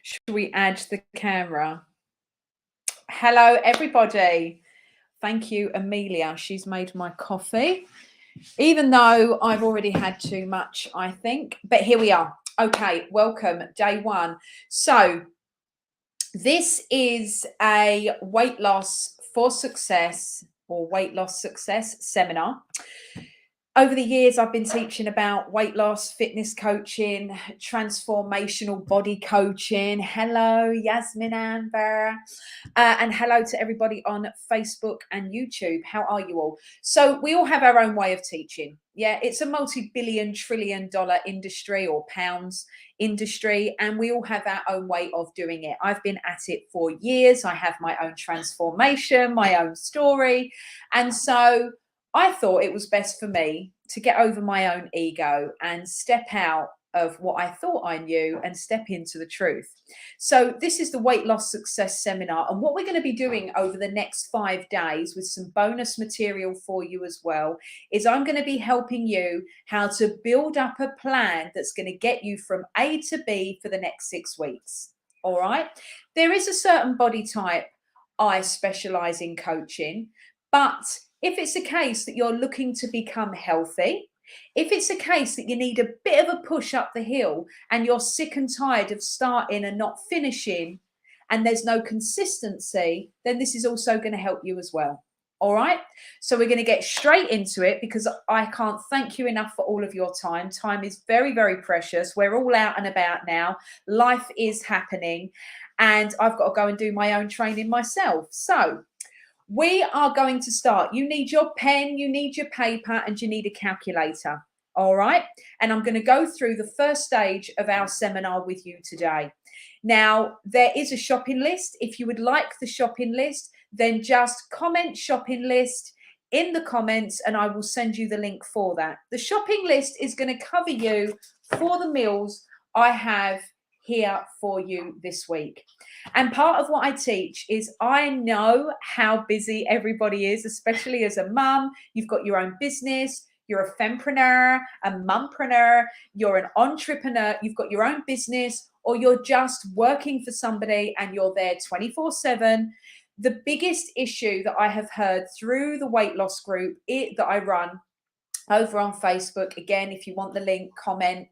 Should we add the camera? Hello, everybody. Thank you, Amelia. She's made my coffee, even though I've already had too much, I think. But here we are. Okay, welcome, day one. So this is a weight loss for success or weight loss success seminar. Over the years, I've been teaching about weight loss, fitness coaching, transformational body coaching. Hello, Yasmin Amber. And hello to everybody on Facebook and YouTube. How are you all? So we all have our own way of teaching. Yeah, it's a multi-billion, trillion-dollar industry or pounds industry, and we all have our own way of doing it. I've been at it for years. I have my own transformation, my own story. And so I thought it was best for me to get over my own ego and step out of what I thought I knew and step into the truth. So this is the Weight Loss Success Seminar. And what we're going to be doing over the next 5 days with some bonus material for you as well is I'm going to be helping you how to build up a plan that's going to get you from A to B for the next 6 weeks. All right. There is a certain body type I specialize in coaching, but if it's a case that you're looking to become healthy, if it's a case that you need a bit of a push up the hill and you're sick and tired of starting and not finishing and there's no consistency, then this is also going to help you as well. All right. So we're going to get straight into it because I can't thank you enough for all of your time. Time is very, very precious. We're all out and about now. Life is happening and I've got to go and do my own training myself. So we are going to start. You need your pen, you need your paper, and you need a calculator. All right. And I'm going to go through the first stage of our seminar with you today. Now, there is a shopping list. If you would like the shopping list, then just comment shopping list in the comments and I will send you the link for that. The shopping list is going to cover you for the meals I have here for you this week. And part of what I teach is I know how busy everybody is, especially as a mum. You've got your own business, you're a fempreneur, a mumpreneur, you're an entrepreneur, you've got your own business, or you're just working for somebody and you're there 24/7. The biggest issue that I have heard through the weight loss group that I run over on Facebook, again, if you want the link, comment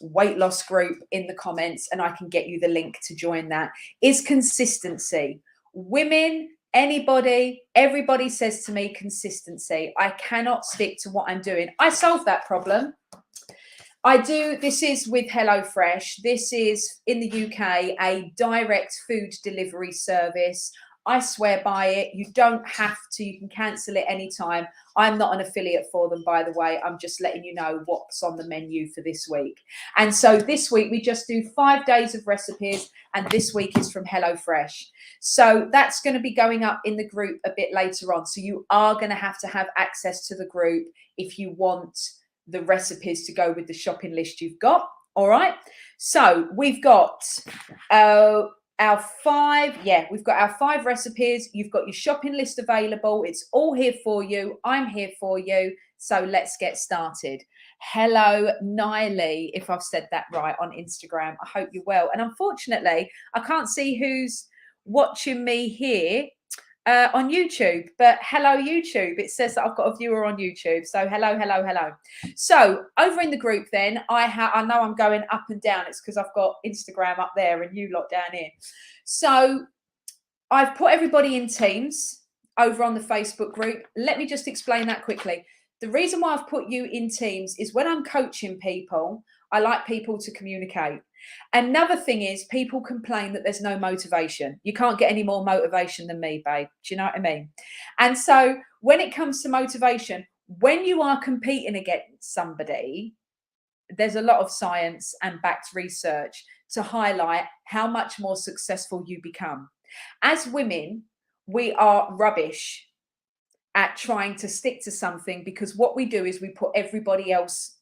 weight loss group in the comments and I can get you the link to join that, is consistency. Women, anybody, everybody says to me consistency. I cannot stick to what I'm doing. I solved that problem. I do. This is with HelloFresh. This is in the UK, a direct food delivery service. I swear by it. You don't have to. You can cancel it anytime. I'm not an affiliate for them, by the way. I'm just letting you know what's on the menu for this week. And so this week we just do 5 days of recipes, and this week is from HelloFresh. So that's going to be going up in the group a bit later on. So you are going to have access to the group if you want the recipes to go with the shopping list you've got. All right. So we've got we've got our 5 recipes. You've got your shopping list available. It's all here for you. I'm here for you. So let's get started. Hello, Niley, if I've said that right, on Instagram. I hope you're well. And unfortunately, I can't see who's watching me here on YouTube, but hello, YouTube. It says that I've got a viewer on YouTube. So hello, hello, hello. So over in the group then, I know I'm going up and down. It's because I've got Instagram up there and you lot down here. So I've put everybody in teams over on the Facebook group. Let me just explain that quickly. The reason why I've put you in teams is when I'm coaching people, I like people to communicate. Another thing is people complain that there's no motivation. You can't get any more motivation than me, babe. Do you know what I mean? And so when it comes to motivation, when you are competing against somebody, there's a lot of science and backed research to highlight how much more successful you become. As women, we are rubbish at trying to stick to something because what we do is we put everybody else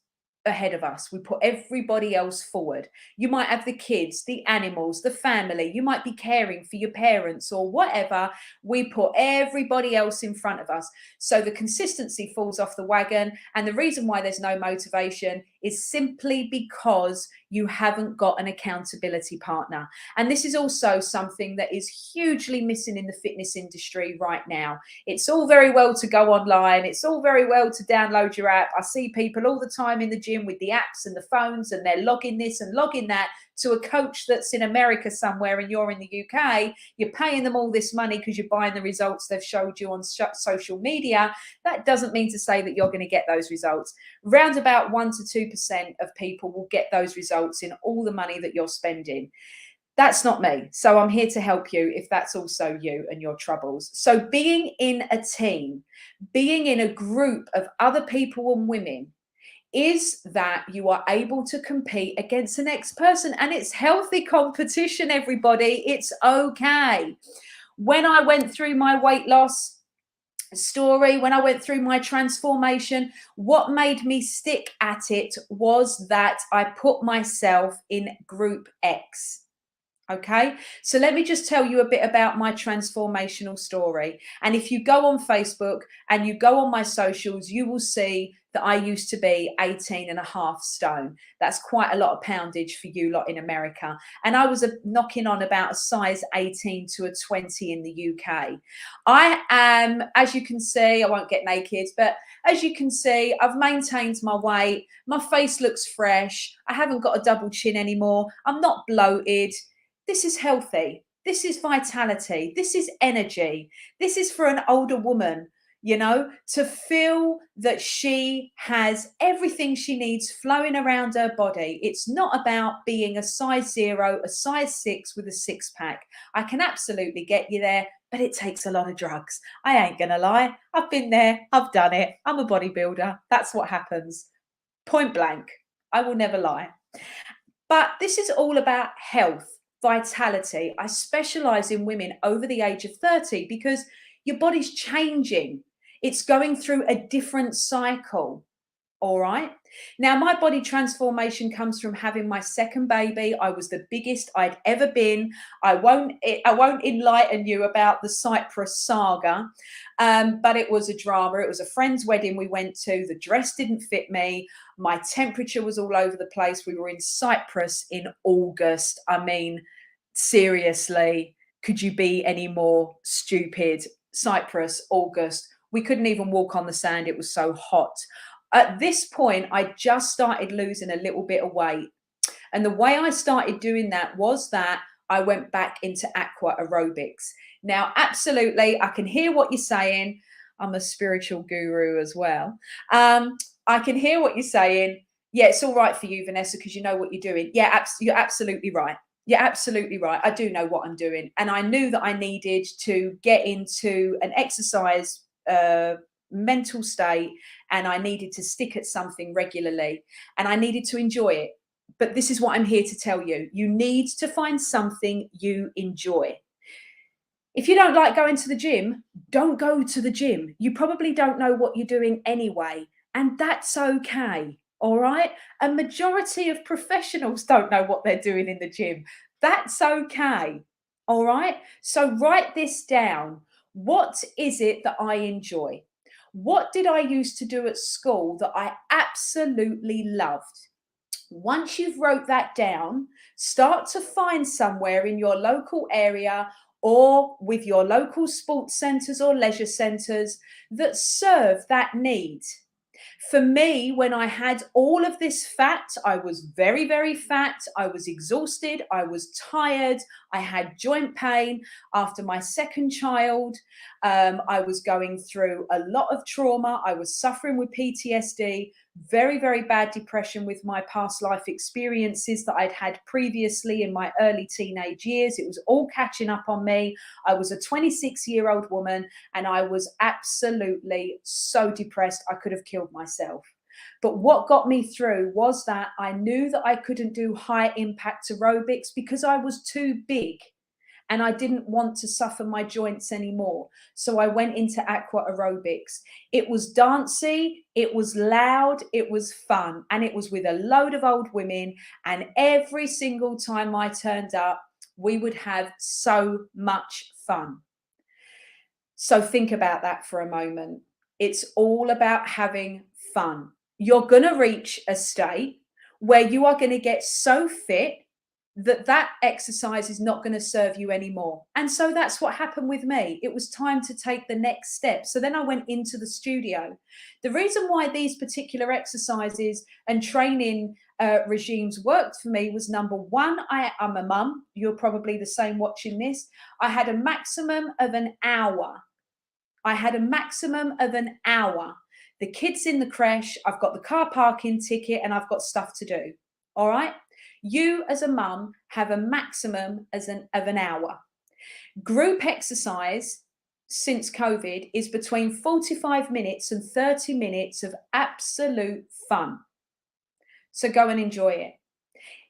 ahead of us. We put everybody else forward. You might have the kids, the animals, the family. You might be caring for your parents or whatever. We put everybody else in front of us. So the consistency falls off the wagon. And the reason why there's no motivation is simply because you haven't got an accountability partner. And this is also something that is hugely missing in the fitness industry right now. It's all very well to go online. It's all very well to download your app. I see people all the time in the gym with the apps and the phones, and they're logging this and logging that to a coach that's in America somewhere and you're in the UK. You're paying them all this money because you're buying the results they've showed you on social media. That doesn't mean to say that you're going to get those results. Round about 1 to 2% of people will get those results in all the money that you're spending. That's not me. So I'm here to help you if that's also you and your troubles. So being in a team, being in a group of other people and women, is that you are able to compete against the next person. And it's healthy competition, everybody. It's okay. When I went through my weight loss story, when I went through my transformation, what made me stick at it was that I put myself in group X. Okay, so let me just tell you a bit about my transformational story. And if you go on Facebook and you go on my socials, you will see that I used to be 18.5 stone. That's quite a lot of poundage for you lot in America. And I was knocking on about a size 18 to a 20 in the UK. I am, as you can see, I won't get naked, but as you can see, I've maintained my weight. My face looks fresh. I haven't got a double chin anymore. I'm not bloated. This is healthy. This is vitality. This is energy. This is for an older woman, you know, to feel that she has everything she needs flowing around her body. It's not about being a size 0, a size 6 with a 6-pack. I can absolutely get you there, but it takes a lot of drugs. I ain't going to lie. I've been there. I've done it. I'm a bodybuilder. That's what happens. Point blank. I will never lie. But this is all about health. Vitality. I specialize in women over the age of 30 because your body's changing. It's going through a different cycle. All right. Now, my body transformation comes from having my second baby. I was the biggest I'd ever been. I won't enlighten you about the Cyprus saga, but it was a drama. It was a friend's wedding we went to. The dress didn't fit me. My temperature was all over the place. We were in Cyprus in August. I mean, seriously, could you be any more stupid? Cyprus, August. We couldn't even walk on the sand. It was so hot. At this point, I just started losing a little bit of weight. And the way I started doing that was that I went back into aqua aerobics. Now, absolutely, I can hear what you're saying. I'm a spiritual guru as well. I can hear what you're saying. Yeah, it's all right for you, Vanessa, because you know what you're doing. Yeah, you're absolutely right. You're absolutely right. I do know what I'm doing. And I knew that I needed to get into an exercise mental state, and I needed to stick at something regularly, and I needed to enjoy it. But this is what I'm here to tell you. You need to find something you enjoy. If you don't like going to the gym, don't go to the gym. You probably don't know what you're doing anyway, and that's okay. All right. A majority of professionals don't know what they're doing in the gym. That's okay. All right. So write this down. What is it that I enjoy? What did I used to do at school that I absolutely loved? Once you've wrote that down, start to find somewhere in your local area or with your local sports centres or leisure centres that serve that need. For me, when I had all of this fat, I was very, very fat. I was exhausted. I was tired. I had joint pain after my second child. I was going through a lot of trauma. I was suffering with PTSD, very, very bad depression with my past life experiences that I'd had previously in my early teenage years. It was all catching up on me. I was a 26-year-old woman, and I was absolutely so depressed I could have killed myself. But what got me through was that I knew that I couldn't do high impact aerobics because I was too big and I didn't want to suffer my joints anymore. So I went into aqua aerobics. It was dancey, it was loud, it was fun, and it was with a load of old women. And every single time I turned up, we would have so much fun. So think about that for a moment. It's all about having fun. you're going to reach a state where you are going to get so fit that that exercise is not going to serve you anymore. And so that's what happened with me. It was time to take the next step. So then I went into the studio. The reason why these particular exercises and training regimes worked for me was, number one, I'm a mum. You're probably the same watching this. I had a maximum of an hour. The kids in the creche, I've got the car parking ticket, and I've got stuff to do. All right. You as a mum have a maximum of an hour. Group exercise since COVID is between 45 minutes and 30 minutes of absolute fun. So go and enjoy it.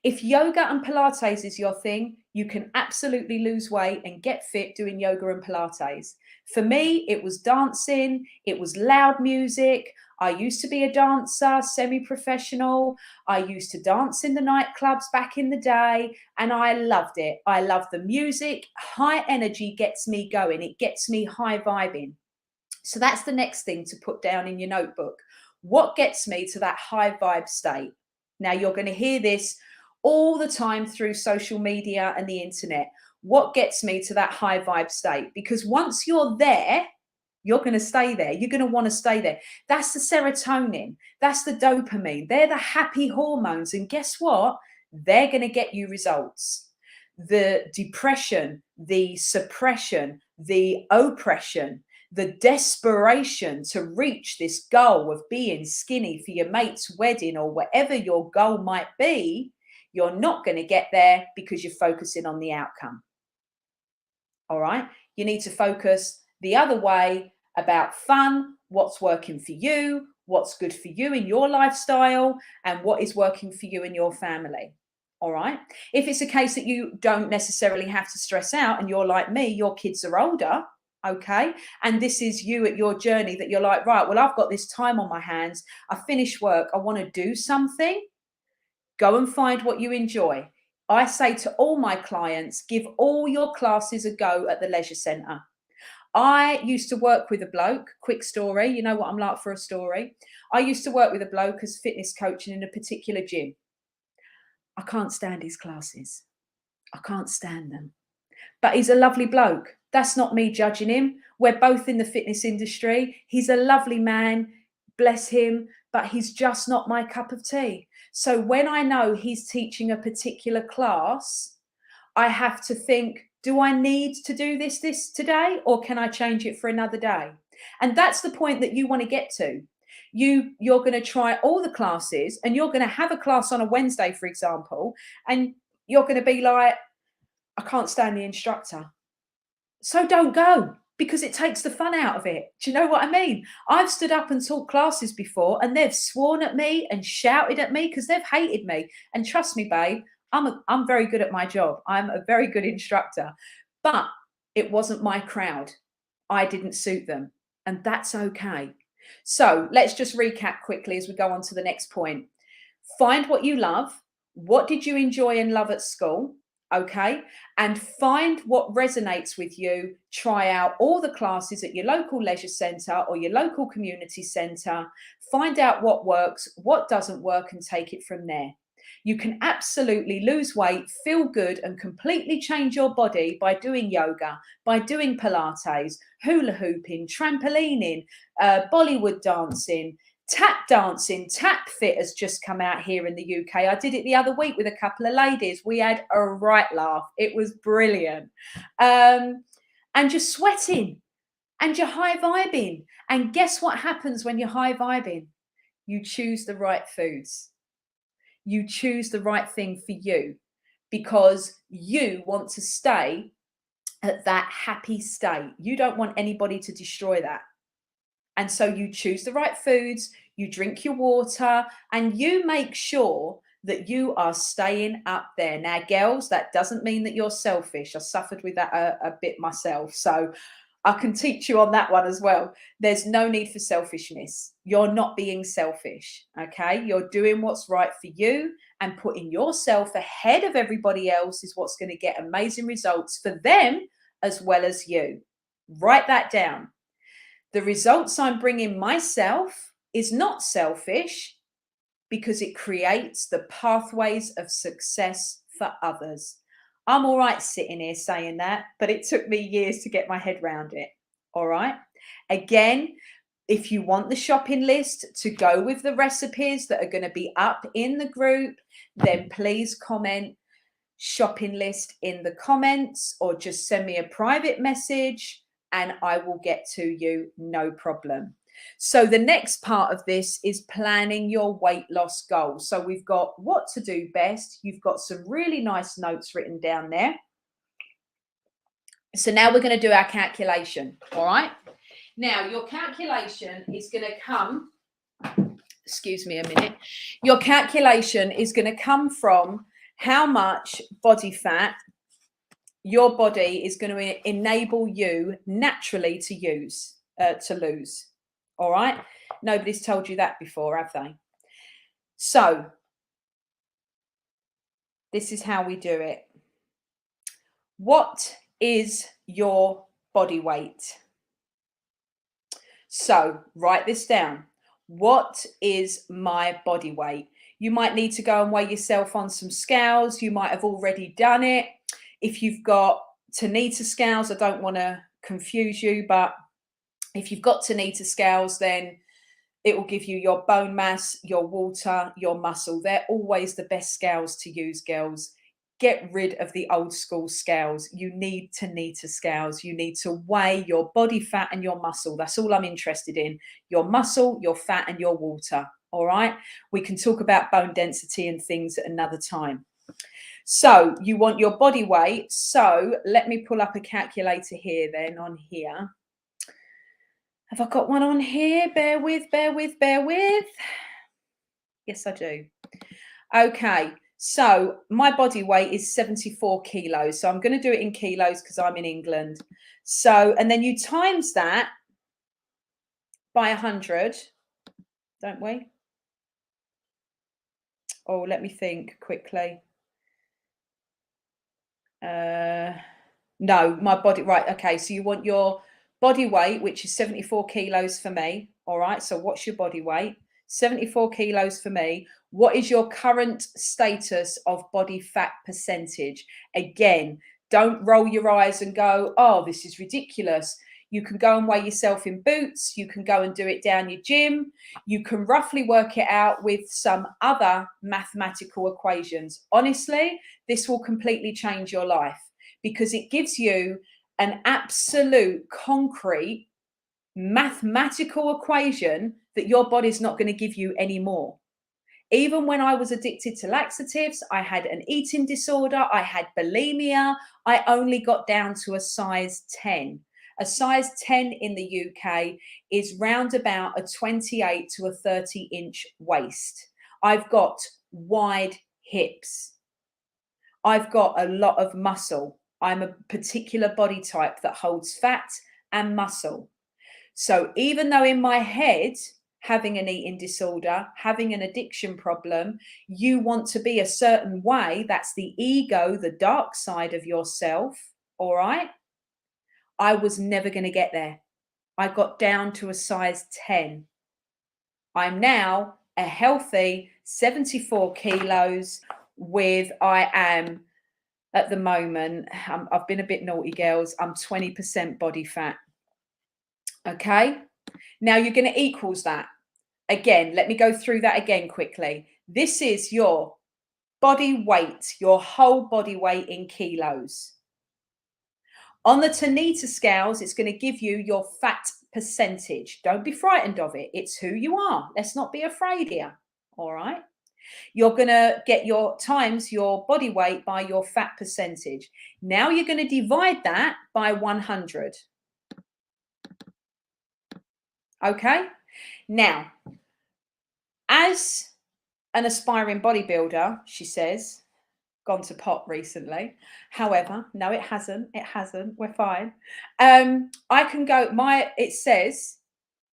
If yoga and Pilates is your thing, you can absolutely lose weight and get fit doing yoga and Pilates. For me, it was dancing, it was loud music. I used to be a dancer, semi-professional. I used to dance in the nightclubs back in the day, and I loved it. I love the music. High energy gets me going. It gets me high vibing. So that's the next thing to put down in your notebook. What gets me to that high vibe state? Now, you're going to hear this all the time through social media and the internet. What gets me to that high vibe state? Because once you're there, you're going to stay there. You're going to want to stay there. That's the serotonin. That's the dopamine. They're the happy hormones. And guess what? They're going to get you results. The depression, the suppression, the oppression, the desperation to reach this goal of being skinny for your mate's wedding or whatever your goal might be, you're not going to get there because you're focusing on the outcome. All right. You need to focus the other way about fun, what's working for you, what's good for you in your lifestyle, and what is working for you and your family. All right. If it's a case that you don't necessarily have to stress out and you're like me, your kids are older. Okay. And this is you at your journey that you're like, right, well, I've got this time on my hands. I finish work. I want to do something. Go and find what you enjoy. I say to all my clients, give all your classes a go at the leisure centre. I used to work with a bloke, quick story. You know what I'm like for a story. I used to work with a bloke as fitness coaching in a particular gym. I can't stand his classes. I can't stand them. But he's a lovely bloke. That's not me judging him. We're both in the fitness industry. He's a lovely man, bless him, but he's just not my cup of tea. So when I know he's teaching a particular class, I have to think, do I need to do this today, or can I change it for another day? And that's the point that you want to get to. You're going to try all the classes, and you're going to have a class on a Wednesday, for example, and you're going to be like, I can't stand the instructor. So don't go, because it takes the fun out of it. Do you know what I mean? I've stood up and taught classes before, and they've sworn at me and shouted at me because they've hated me. And trust me, babe, I'm very good at my job. I'm a very good instructor, but it wasn't my crowd. I didn't suit them, and that's okay. So let's just recap quickly as we go on to the next point. Find what you love. What did you enjoy and love at school? Okay. And find what resonates with you. Try out all the classes at your local leisure centre or your local community centre. Find out what works, what doesn't work, and take it from there. You can absolutely lose weight, feel good, and completely change your body by doing yoga, by doing Pilates, hula hooping, trampolining, Bollywood dancing, tap dancing. Tap Fit has just come out here in the UK. I did it the other week with a couple of ladies. We had a right laugh. It was brilliant. And you're sweating and you're high vibing. And guess what happens when you're high vibing? You choose the right foods. You choose the right thing for you because you want to stay at that happy state. You don't want anybody to destroy that. And so you choose the right foods, you drink your water, and you make sure that you are staying up there. Now, girls, that doesn't mean that you're selfish. I suffered with that a bit myself. So I can teach you on that one as well. There's no need for selfishness. You're not being selfish, okay? You're doing what's right for you, and putting yourself ahead of everybody else is what's going to get amazing results for them as well as you. Write that down. The results I'm bringing myself is not selfish. because it creates the pathways of success for others. I'm all right sitting here saying that, but it took me years to get my head around it. All right. Again, if you want the shopping list to go with the recipes that are going to be up in the group, then please comment shopping list in the comments, or just send me a private message and I will get to you, no problem. So the next part of this is planning your weight loss goals. So we've got what to do best. You've got some really nice notes written down there. So now we're going to do our calculation. All right. Now your calculation is going to come, excuse me a minute. Your calculation is going to come from how much body fat your body is going to enable you naturally to lose. All right. Nobody's told you that before, have they? So this is how we do it. What is your body weight? So write this down. What is my body weight? You might need to go and weigh yourself on some scales. You might have already done it. If you've got Tanita scales, I don't want to confuse you, but if you've got Tanita scales, then it will give you your bone mass, your water, your muscle. They're always the best scales to use, girls. Get rid of the old school scales. You need Tanita scales. You need to weigh your body fat and your muscle. That's all I'm interested in. Your muscle, your fat, and your water. All right. We can talk about bone density and things at another time. So you want your body weight. So let me pull up a calculator here then on here. Have I got one on here? Bear with. Yes, I do. Okay. So my body weight is 74 kilos. So I'm going to do it in kilos because I'm in England. So, and then you times that by 100, don't we? Oh, let me think quickly. No, my body, right. Okay. So you want your body weight, which is 74 kilos for me. All right. So what's your body weight? 74 kilos for me. What is your current status of body fat percentage? Again, don't roll your eyes and go, oh, this is ridiculous. You can go and weigh yourself in boots. You can go and do it down your gym. You can roughly work it out with some other mathematical equations. Honestly, this will completely change your life because it gives you an absolute concrete mathematical equation that your body's not going to give you anymore. Even when I was addicted to laxatives, I had an eating disorder, I had bulimia, I only got down to a size 10. A size 10 in the UK is round about a 28 to a 30-inch waist. I've got wide hips. I've got a lot of muscle. I'm a particular body type that holds fat and muscle. So even though in my head, having an eating disorder, having an addiction problem, you want to be a certain way, that's the ego, the dark side of yourself, all right? I was never going to get there. I got down to a size 10. I'm now a healthy 74 kilos with, I am at the moment, I've been a bit naughty, girls, I'm 20% body fat. Okay, now you're going to equals that. Again, let me go through that again quickly. This is your body weight, your whole body weight in kilos. On the Tanita scales, it's going to give you your fat percentage. Don't be frightened of it. It's who you are. Let's not be afraid here. All right. You're going to get your times your body weight by your fat percentage. Now you're going to divide that by 100. Okay. Now, as an aspiring bodybuilder, she says, gone to pot recently. However, no, it hasn't. It hasn't. We're fine. I can go, it says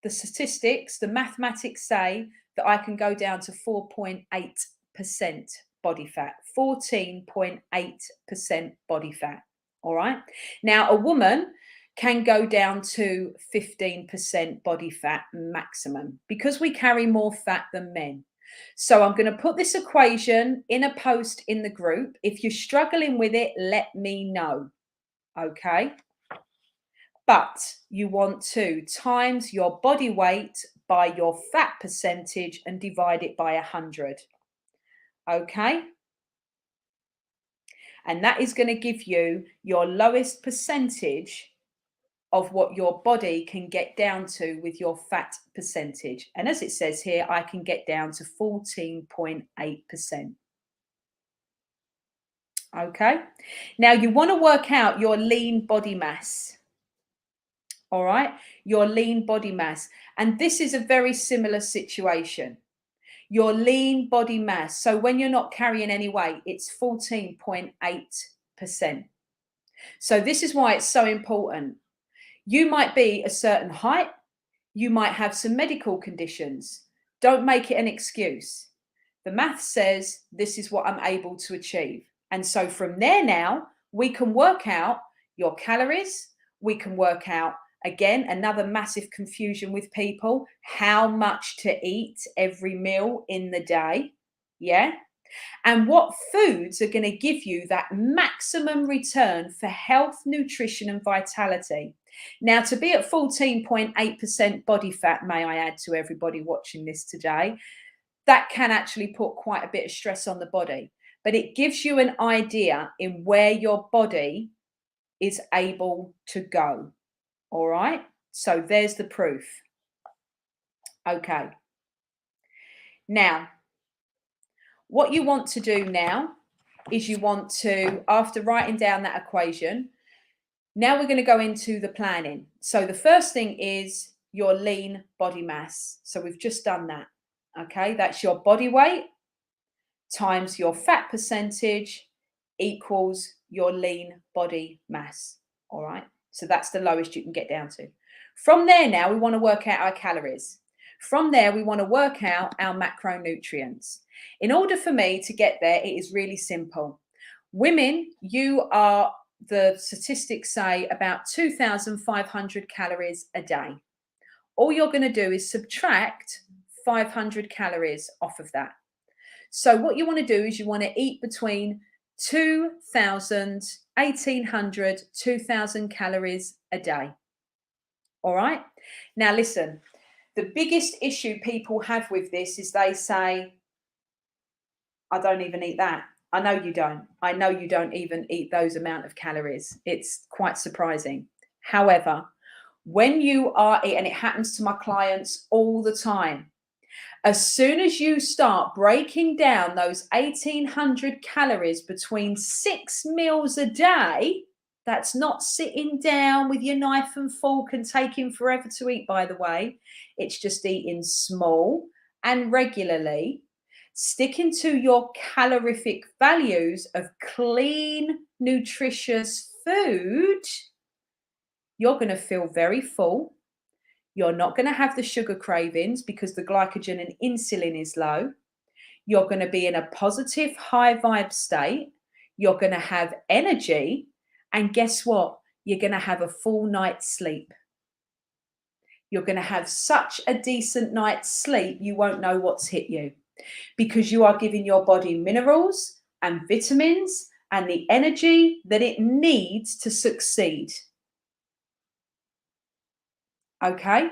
the statistics, the mathematics say that I can go down to 4.8% body fat, 14.8% body fat. All right. Now, a woman can go down to 15% body fat maximum because we carry more fat than men. So I'm going to put this equation in a post in the group. If you're struggling with it, let me know. Okay. But you want to times your body weight by your fat percentage and divide it by 100. Okay. And that is going to give you your lowest percentage of what your body can get down to with your fat percentage. And as it says here, I can get down to 14.8%. Okay. Now you want to work out your lean body mass. All right. Your lean body mass. And this is a very similar situation. Your lean body mass. So when you're not carrying any weight, it's 14.8%. So this is why it's so important. You might be a certain height. You might have some medical conditions. Don't make it an excuse. The math says this is what I'm able to achieve. And so from there now, we can work out your calories. We can work out, again, another massive confusion with people, how much to eat every meal in the day. Yeah. And what foods are going to give you that maximum return for health, nutrition, and vitality. Now, to be at 14.8% body fat, may I add to everybody watching this today, that can actually put quite a bit of stress on the body. But it gives you an idea in where your body is able to go. All right. So there's the proof. Okay. Now, what you want to do now is you want to, after writing down that equation, now we're going to go into the planning. So the first thing is your lean body mass. So we've just done that. Okay. That's your body weight times your fat percentage equals your lean body mass. All right. So that's the lowest you can get down to. From there now, we want to work out our calories. From there, we want to work out our macronutrients. In order for me to get there, it is really simple. Women, you are, the statistics say, about 2,500 calories a day. All you're going to do is subtract 500 calories off of that. So what you want to do is you want to eat between 2,000, 1,800, 2,000 calories a day. All right. Now, listen, the biggest issue people have with this is they say, I don't even eat that. I know you don't. I know you don't even eat those amount of calories. It's quite surprising. However, when you are, and it happens to my clients all the time, as soon as you start breaking down those 1,800 calories between 6 meals a day, that's not sitting down with your knife and fork and taking forever to eat, by the way. It's just eating small and regularly, sticking to your calorific values of clean, nutritious food. You're going to feel very full. You're not going to have the sugar cravings because the glycogen and insulin is low. You're going to be in a positive, high vibe state. You're going to have energy. And guess what? You're going to have a full night's sleep. You're going to have such a decent night's sleep, you won't know what's hit you, because you are giving your body minerals and vitamins and the energy that it needs to succeed. Okay?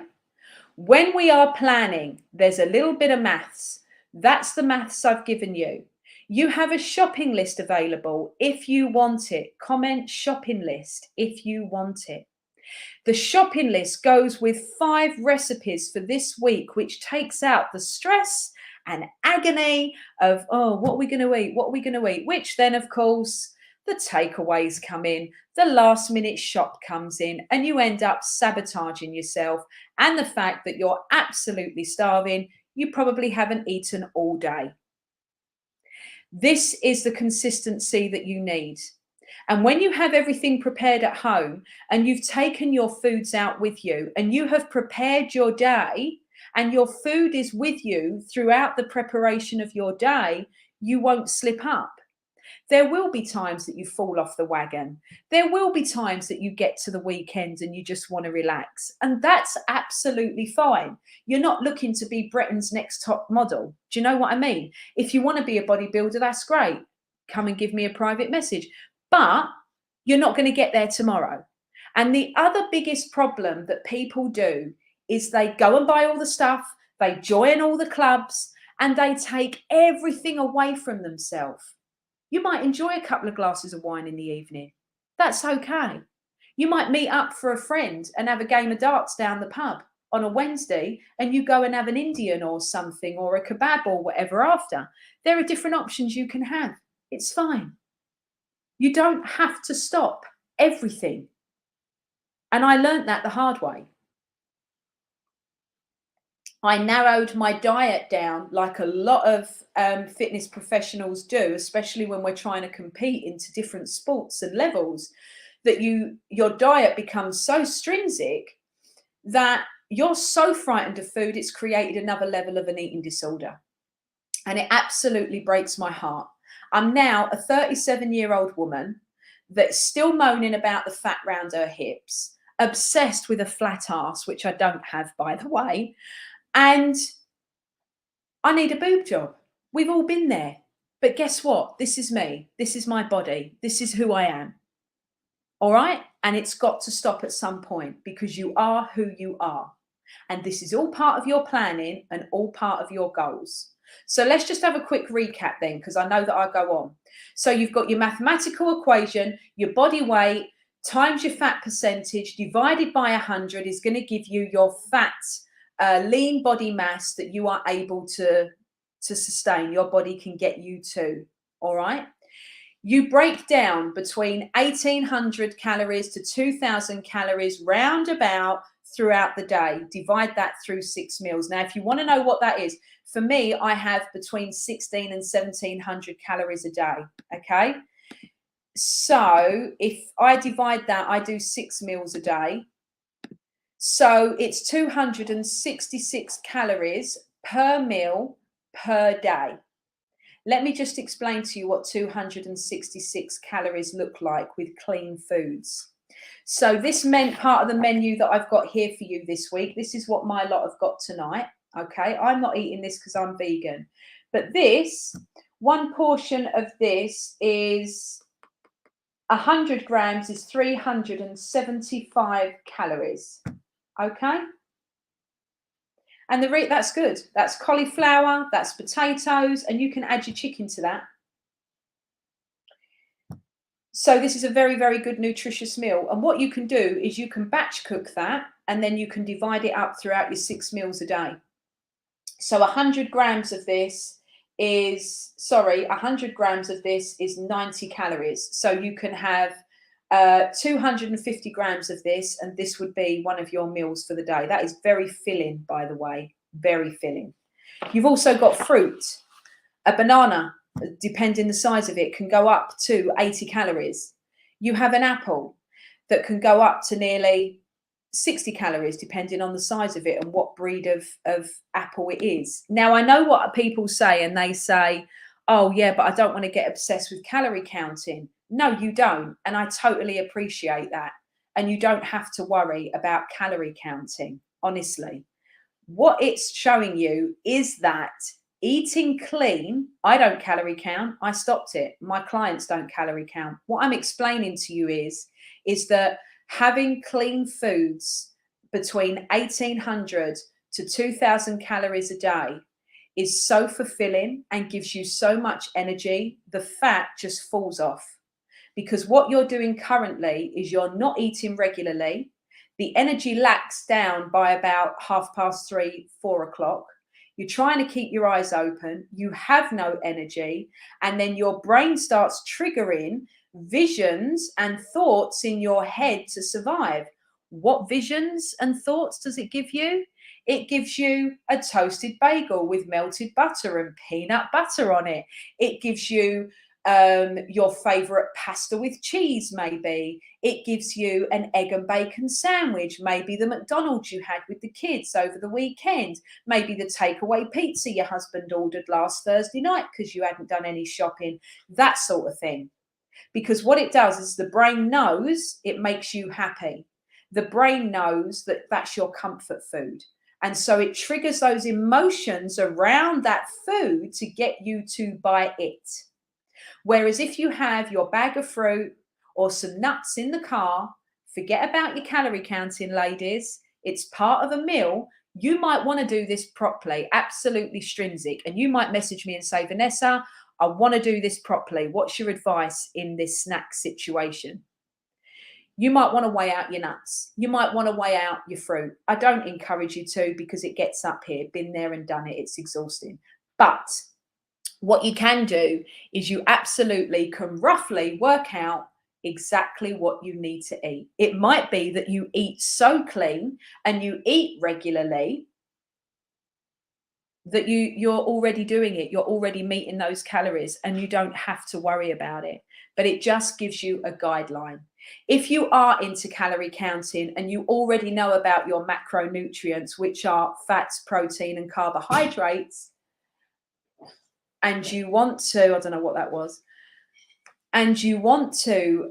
When we are planning, there's a little bit of maths. That's the maths I've given you. You have a shopping list available if you want it. Comment shopping list if you want it. The shopping list goes with 5 recipes for this week, which takes out the stress and agony of, oh, what are we going to eat? What are we going to eat? Which then, of course, the takeaways come in, the last minute shop comes in, and you end up sabotaging yourself. And the fact that you're absolutely starving, you probably haven't eaten all day. This is the consistency that you need. And when you have everything prepared at home and you've taken your foods out with you and you have prepared your day and your food is with you throughout the preparation of your day, you won't slip up. There will be times that you fall off the wagon. There will be times that you get to the weekend and you just want to relax. And that's absolutely fine. You're not looking to be Britain's next top model. Do you know what I mean? If you want to be a bodybuilder, that's great. Come and give me a private message. But you're not going to get there tomorrow. And the other biggest problem that people do is they go and buy all the stuff, they join all the clubs, and they take everything away from themselves. You might enjoy a couple of glasses of wine in the evening. That's okay. You might meet up for a friend and have a game of darts down the pub on a Wednesday, and you go and have an Indian or something, or a kebab or whatever after. There are different options you can have. It's fine. You don't have to stop everything. And I learned that the hard way. I narrowed my diet down like a lot of fitness professionals do, especially when we're trying to compete into different sports and levels, that your diet becomes so stringent that you're so frightened of food, it's created another level of an eating disorder. And it absolutely breaks my heart. I'm now a 37-year-old woman that's still moaning about the fat round her hips, obsessed with a flat ass, which I don't have, by the way. And I need a boob job. We've all been there. But guess what? This is me. This is my body. This is who I am. All right? And it's got to stop at some point, because you are who you are. And this is all part of your planning and all part of your goals. So let's just have a quick recap then, because I know that I go on. So you've got your mathematical equation, your body weight times your fat percentage divided by 100 is going to give you your fat lean body mass that you are able to sustain, your body can get you to. All right. You break down between 1,800 calories to 2,000 calories roundabout throughout the day. Divide that through 6 meals. Now, if you want to know what that is, for me, I have between 1,600 and 1,700 calories a day. Okay. So if I divide that, I do 6 meals a day. So it's 266 calories per meal per day. Let me just explain to you what 266 calories look like with clean foods. So this meant part of the menu that I've got here for you this week. This is what my lot have got tonight. Okay, I'm not eating this because I'm vegan. But this, one portion of this is 100 grams is 375 calories. Okay. And that's good. That's cauliflower, that's potatoes, and you can add your chicken to that. So this is a very, very good nutritious meal. And what you can do is you can batch cook that, and then you can divide it up throughout your 6 meals a day. So 100 grams of this is 90 calories. So you can have 250 grams of this, and this would be one of your meals for the day. That is very filling, by the way, very filling. You've also got fruit. A banana, depending the size of it, can go up to 80 calories. You have an apple that can go up to nearly 60 calories, depending on the size of it and what breed of apple it is. Now, I know what people say, and they say, oh yeah, but I don't want to get obsessed with calorie counting. No, you don't. And I totally appreciate that. And you don't have to worry about calorie counting, honestly. What it's showing you is that eating clean, I don't calorie count. I stopped it. My clients don't calorie count. What I'm explaining to you is that having clean foods between 1,800 to 2,000 calories a day is so fulfilling and gives you so much energy. The fat just falls off. Because what you're doing currently is you're not eating regularly. The energy lacks down by about 3:30, 4 o'clock. You're trying to keep your eyes open. You have no energy. And then your brain starts triggering visions and thoughts in your head to survive. What visions and thoughts does it give you? It gives you a toasted bagel with melted butter and peanut butter on it. It gives you your favorite pasta with cheese, maybe. It gives you an egg and bacon sandwich, maybe the McDonald's you had with the kids over the weekend, maybe the takeaway pizza your husband ordered last Thursday night because you hadn't done any shopping, that sort of thing. Because what it does is the brain knows it makes you happy. The brain knows that that's your comfort food. And so it triggers those emotions around that food to get you to buy it. Whereas if you have your bag of fruit or some nuts in the car, forget about your calorie counting, ladies. It's part of a meal. You might want to do this properly, absolutely stringent. And you might message me and say, Vanessa, I want to do this properly. What's your advice in this snack situation? You might want to weigh out your nuts. You might want to weigh out your fruit. I don't encourage you to because it gets up here. Been there and done it. It's exhausting. But what you can do is you absolutely can roughly work out exactly what you need to eat. It might be that you eat so clean and you eat regularly that you're already doing it. You're already meeting those calories and you don't have to worry about it. But it just gives you a guideline. If you are into calorie counting and you already know about your macronutrients, which are fats, protein, and carbohydrates, and you want to, I don't know what that was, and you want to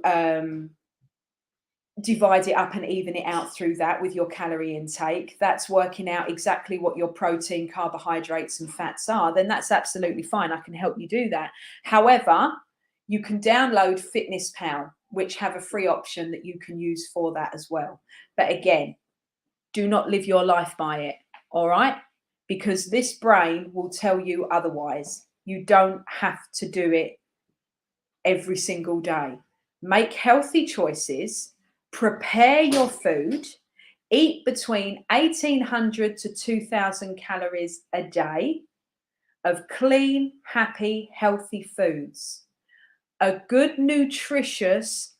divide it up and even it out through that with your calorie intake, that's working out exactly what your protein, carbohydrates, and fats are, then that's absolutely fine. I can help you do that. However, you can download Fitness Pal, which have a free option that you can use for that as well. But again, do not live your life by it, all right? Because this brain will tell you otherwise. You don't have to do it every single day. Make healthy choices, prepare your food, eat between 1,800 to 2,000 calories a day of clean, happy, healthy foods. A good, nutritious,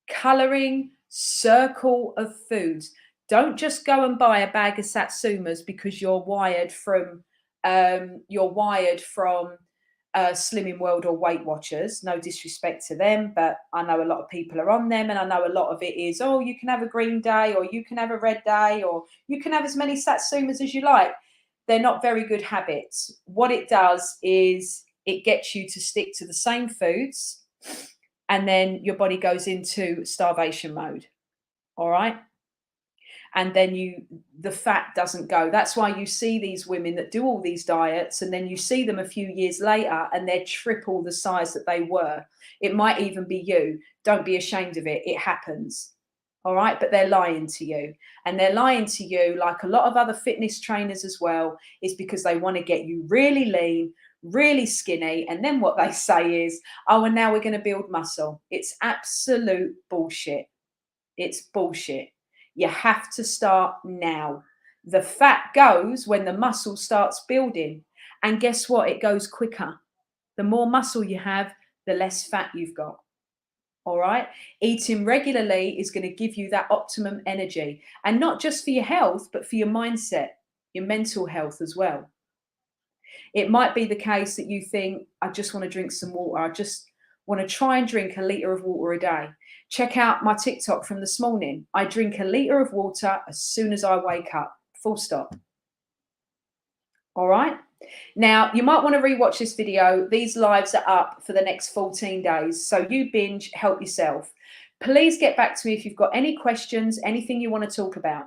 coloring circle of foods. Don't just go and buy a bag of Satsumas because you're wired from Slimming World or Weight Watchers. No disrespect to them, but I know a lot of people are on them, and I know a lot of it is, oh, you can have a green day, or you can have a red day, or you can have as many Satsumas as you like. They're not very good habits. What it does is it gets you to stick to the same foods, and then your body goes into starvation mode. All right. And then the fat doesn't go. That's why you see these women that do all these diets, and then you see them a few years later and they're triple the size that they were. It might even be you. Don't be ashamed of it. It happens. All right. But they're lying to you. And they're lying to you, like a lot of other fitness trainers as well, is because they want to get you really lean, really skinny. And then what they say is, oh, and now we're going to build muscle. It's absolute bullshit. It's bullshit. You have to start now. The fat goes when the muscle starts building. And guess what? It goes quicker. The more muscle you have, the less fat you've got. All right. Eating regularly is going to give you that optimum energy. And not just for your health, but for your mindset, your mental health as well. It might be the case that you think, I just want to drink some water. I just want to try and drink a litre of water a day. Check out my TikTok from this morning. I drink a litre of water as soon as I wake up. Full stop. All right. Now, you might want to rewatch this video. These lives are up for the next 14 days. So you binge, help yourself. Please get back to me if you've got any questions, anything you want to talk about.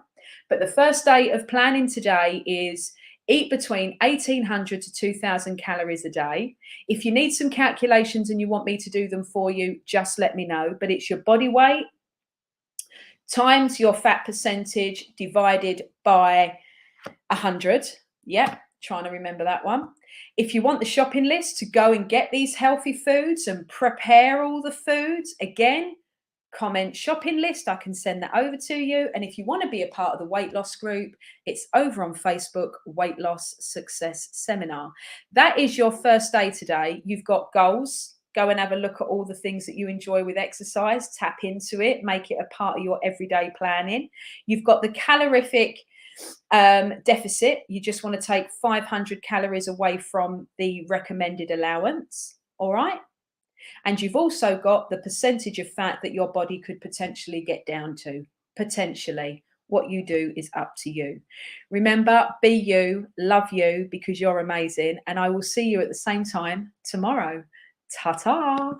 But the first day of planning today is eat between 1,800 to 2,000 calories a day. If you need some calculations and you want me to do them for you, just let me know. But it's your body weight times your fat percentage divided by 100. Yep, trying to remember that one. If you want the shopping list to go and get these healthy foods and prepare all the foods, again, comment shopping list. I can send that over to you. And if you want to be a part of the weight loss group, it's over on Facebook, Weight Loss Success Seminar. That is your first day today. You've got goals. Go and have a look at all the things that you enjoy with exercise. Tap into it. Make it a part of your everyday planning. You've got the calorific deficit. You just want to take 500 calories away from the recommended allowance. All right. And you've also got the percentage of fat that your body could potentially get down to. Potentially. What you do is up to you. Remember, be you, love you, because you're amazing. And I will see you at the same time tomorrow. Ta-ta.